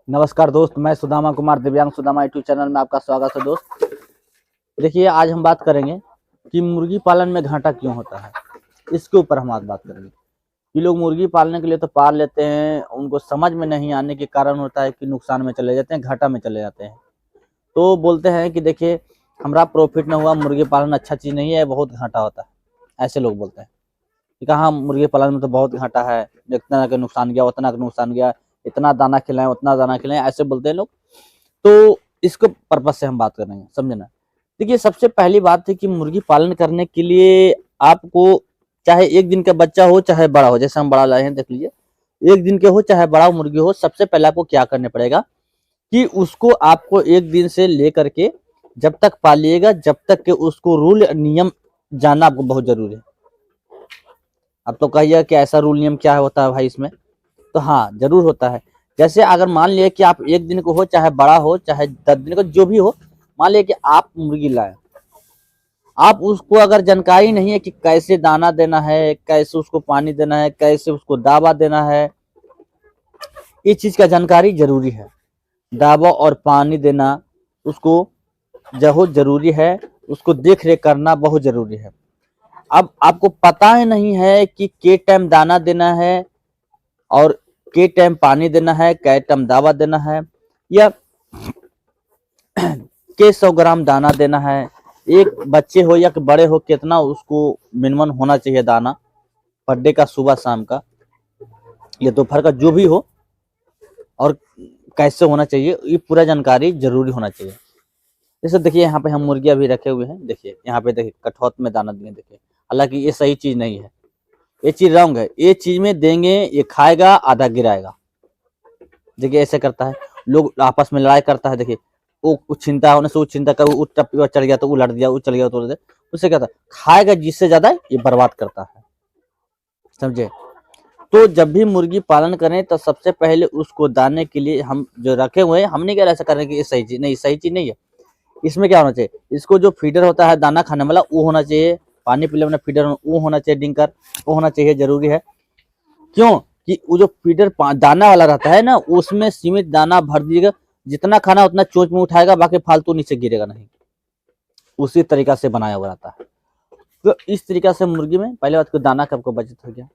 नमस्कार दोस्त, मैं सुदामा कुमार दिव्यांग सुदामा यूट्यूब चैनल में आपका स्वागत है दोस्त। देखिए, आज हम बात करेंगे कि मुर्गी पालन में घाटा क्यों होता है। इसके ऊपर हम आज बात करेंगे कि लोग मुर्गी पालने के लिए तो पाल लेते हैं, उनको समझ में नहीं आने के कारण होता है कि नुकसान में चले जाते हैं, घाटा में चले जाते हैं। तो बोलते हैं कि देखिए, हमारा प्रॉफिट न हुआ, मुर्गी पालन अच्छा चीज़ नहीं है, बहुत घाटा होता है। ऐसे लोग बोलते हैं कि कहाँ मुर्गी पालन में तो बहुत घाटा है, जितना का नुकसान गया उतना का नुकसान गया, इतना दाना खिलाएं उतना दाना खिलाएं, ऐसे बोलते हैं लोग। तो इसको पर्पज से हम बात करेंगे, समझे ना। देखिए, सबसे पहली बात है कि मुर्गी पालन करने के लिए आपको, चाहे एक दिन का बच्चा हो चाहे बड़ा हो, जैसे हम बड़ा लाए हैं देख लीजिए, एक दिन के हो चाहे बड़ा मुर्गी हो, सबसे पहले आपको क्या करने पड़ेगा कि उसको आपको एक दिन से लेकर के जब तक पालिएगा, जब तक के उसको रूल नियम जानना आपको बहुत जरूरी है। अब तो कहिए कि ऐसा रूल नियम क्या होता है भाई इसमें, तो हाँ जरूर होता है। जैसे अगर मान लिया कि आप एक दिन को हो चाहे बड़ा हो चाहे 10 दिन को जो भी हो, मान लिया कि आप मुर्गी लाए, आप उसको अगर जानकारी नहीं है कि कैसे दाना देना है, कैसे उसको पानी देना है, कैसे उसको दावा देना है, ये चीज का जानकारी जरूरी है। दावा और पानी देना उसको बहुत जरूरी है, उसको देख रेख करना बहुत जरूरी है। अब आपको पता ही नहीं है कि के टाइम दाना देना है और के टाइम पानी देना है, कै टाइम दावा देना है, या के 100 ग्राम दाना देना है, एक बच्चे हो या बड़े हो कितना उसको मिनिमम होना चाहिए दाना पर डे का, सुबह शाम का या दोपहर का, जो भी हो, और कैसे होना चाहिए, ये पूरा जानकारी जरूरी होना चाहिए। जैसे देखिए, यहाँ पे हम मुर्गियां भी रखे हुए हैं, देखिए यहाँ पे देखिए कठौत में दाना दिए, देखिए हालांकि ये सही चीज नहीं है, ये चीज रॉन्ग है। ये चीज में देंगे, ये खाएगा आधा गिराएगा। देखिए ऐसे करता है, लोग आपस में लड़ाई करता है, देखिए वो छीनता है, होने से वो छीनता है, वो चढ़ गया तो वो लड़ दिया, वो चल गया तो उड़ दिया। उससे क्या था, खाएगा जिससे ज्यादा ये बर्बाद करता है, समझे। तो जब भी मुर्गी पालन करें तो सबसे पहले उसको दाने के लिए हम जो रखे हुए हैं, हम नहीं कह रहे ऐसा करने की ये सही चीज नहीं, सही चीज नहीं है। इसमें क्या होना चाहिए, इसको जो फीडर होता है दाना खाने वाला वो होना चाहिए, पानी पीने वाला फीडर वो होना चाहिए, डिंकर वो होना चाहिए, जरूरी है। क्यों कि वो जो फीडर दाना वाला रहता है ना, उसमें सीमित दाना भर दीजिएगा, जितना खाना उतना चोंच में उठाएगा, बाकी फालतू नीचे गिरेगा नहीं। उसी तरीका से बनाया हुआ रहता है। तो इस तरीका से मुर्गी में पहले बात को दाना का आपको बचत हो गया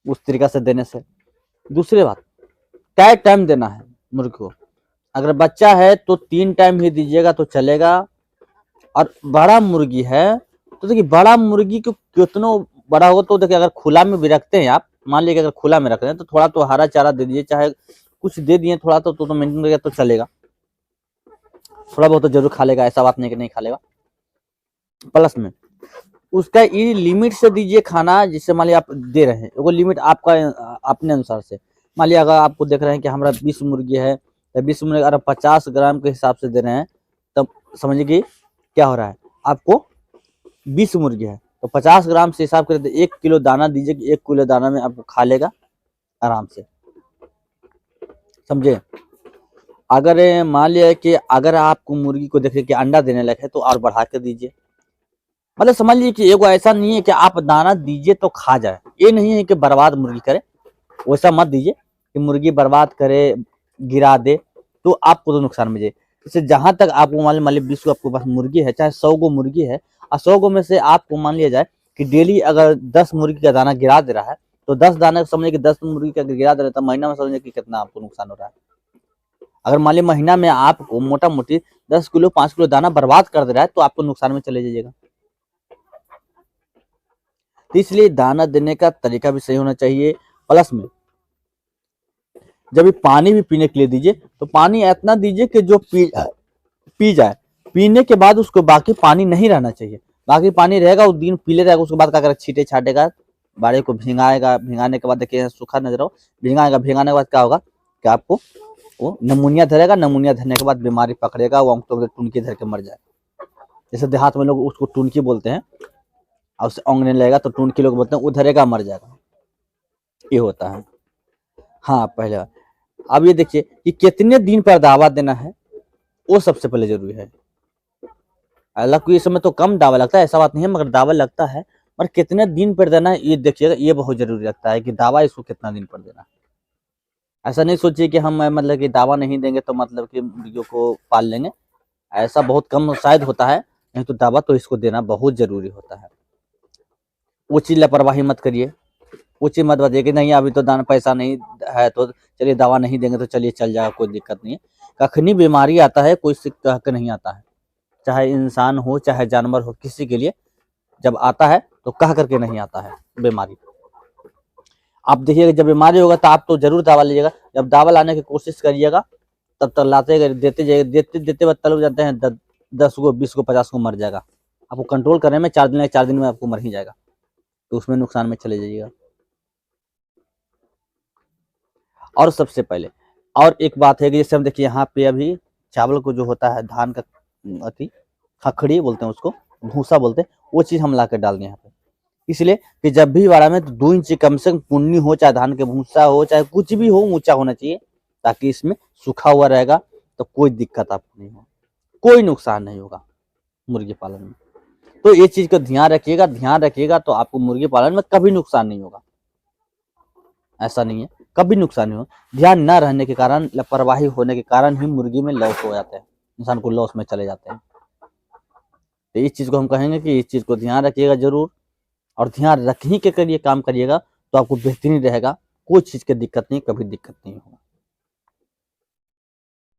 उस तरीका से देने से। दूसरी बात, क्या टाइम देना है मुर्गी को। अगर बच्चा है तो 3 टाइम ही दीजिएगा तो चलेगा, और बड़ा मुर्गी है तो देखिए, बड़ा मुर्गी को कितना बड़ा होगा तो देखिए, अगर खुला में भी रखते हैं आप, मान लीजिए अगर खुला में रख रहे हैं तो थोड़ा तो हरा चारा दे दीजिए, चाहे कुछ दे दिए थोड़ा तो मेंटेन करेगा तो चलेगा, थोड़ा बहुत तो जरूर खा लेगा, ऐसा बात नहीं कि नहीं खा लेगा। प्लस में उसका ये लिमिट से दीजिए खाना, जिससे मान लिया आप दे रहे हैं, वो लिमिट आपका अपने अनुसार से। मान लिया अगर आपको देख रहे हैं कि हमारा 20 मुर्गी है, या 20 मुर्गी अगर 50 ग्राम के हिसाब से दे रहे हैं, तब समझिए कि क्या हो रहा है। आपको 20 मुर्गी है तो 50 ग्राम से हिसाब करें तो 1 किलो दाना दीजिए कि 1 किलो दाना में आपको खा लेगा आराम से, समझे। अगर मान लिया कि अगर आपको मुर्गी को देखे कि अंडा देने लगे तो और बढ़ा कर दीजिए। मतलब समझ लीजिए कि एगो ऐसा नहीं है कि आप दाना दीजिए तो खा जाए, ये नहीं है कि बर्बाद मुर्गी करे, वैसा मत दीजिए कि मुर्गी बर्बाद करे, गिरा दे, तो आपको तो नुकसान में जाए। जैसे जहां तक आपको मान लीजिए 20 को आपके पास मुर्गी है, चाहे 100 गो मुर्गी है, और 100 गो में से आपको मान लिया जाए कि डेली अगर 10 मुर्गी का दाना गिरा दे रहा है, तो 10 दाना समझिए कि 10 मुर्गी का गिरा दे रहा है, तो महीना में समझिए कि कितना आपको नुकसान हो रहा है। अगर मान लीजिए महीना में आपको मोटा मोटी 10 किलो 5 किलो दाना बर्बाद कर दे रहा है, तो आपको नुकसान में चले जाइएगा। तो इसलिए दाना देने का तरीका भी सही होना चाहिए। प्लस में जब भी पानी भी पीने के लिए दीजिए तो पानी इतना दीजिए कि जो पी जाए, पीने के बाद उसको बाकी पानी नहीं रहना चाहिए। बाकी पानी रहेगा वो दिन पीले रहेगा, उसके बाद क्या करेगा, छींटे छाटेगा, बाड़े को भिंगाएगा, भिंगाने के बाद देखिए सूखा नजर हो, भिंगाएगा, भिंगाने के बाद क्या होगा कि आपको वो नमूनिया धरेगा, नमूनिया धरने के बाद बीमारी पकड़ेगा, वो तो टुनकी धर के मर जाए। जैसे देहात में लोग उसको टुनकी बोलते हैं, और उससे ओंगने लगेगा तो टुनकी लोग बोलते हैं, वो धरेगा मर जाएगा, ये होता है। हाँ पहले अब ये देखिए कि कितने दिन पर दावा देना है, वो सबसे पहले जरूरी है। हालांकि इस समय तो कम दावा लगता है, ऐसा बात नहीं है, मगर दावा लगता है, पर कितने दिन पर देना है ये देखिएगा, ये बहुत जरूरी लगता है कि दावा इसको कितना दिन पर देना है। ऐसा नहीं सोचिए कि हम मतलब कि दवा नहीं देंगे तो मतलब कि मुर्गियों को पाल लेंगे, ऐसा बहुत कम शायद होता है, नहीं तो दवा तो इसको देना बहुत ज़रूरी होता है। वो चीज़ लापरवाही मत करिए, वो चीज़ मत बताइए कि नहीं अभी तो दाना पैसा नहीं है तो चलिए दवा नहीं देंगे तो चलिए चल जाएगा, कोई दिक्कत नहीं है। कखनी बीमारी आता है कोई से कह के नहीं आता है, चाहे इंसान हो चाहे जानवर हो, किसी के लिए जब आता है तो कह करके नहीं आता है बीमारी। आप देखिएगा जब बीमारी होगा तो आप तो जरूर दवा लीजिएगा, जब दवा लाने की कोशिश करिएगा तब तक लाते देते जाइए, देते देते वक्त तलब जाते हैं 10 को 20 को 50 को मर जाएगा। आपको कंट्रोल करने में 4 दिन 4 दिन में आपको मर ही जाएगा, तो उसमें नुकसान में चले जाइएगा। और सबसे पहले और एक बात है कि जैसे हम देखिए यहाँ पे अभी चावल को जो होता है धान का अति खखड़ी बोलते हैं उसको, भूसा बोलते हैं, वो चीज़ हम ला कर डाल दें यहाँ पे, इसलिए कि जब भी वाड़ा में तो 2 इंच कम से कम पुन्नी हो, चाहे धान के भूसा हो चाहे कुछ भी हो, ऊंचा होना चाहिए, ताकि इसमें सूखा हुआ रहेगा तो कोई दिक्कत आपको नहीं हो, कोई नुकसान नहीं होगा मुर्गी पालन में। तो ये चीज का ध्यान रखिएगा तो आपको मुर्गी पालन में कभी नुकसान नहीं होगा, ऐसा नहीं है कभी नुकसान नहीं होगा। ध्यान न रहने के कारण, लापरवाही होने के कारण ही मुर्गी में लॉस हो जाते हैं, इंसान को लॉस में चले जाते हैं। तो इस चीज को हम कहेंगे कि इस चीज को ध्यान रखिएगा जरूर, और ध्यान रख ही के करिए काम करिएगा तो आपको बेहतरीन रहेगा, कोई चीज की दिक्कत नहीं, कभी दिक्कत नहीं होगा।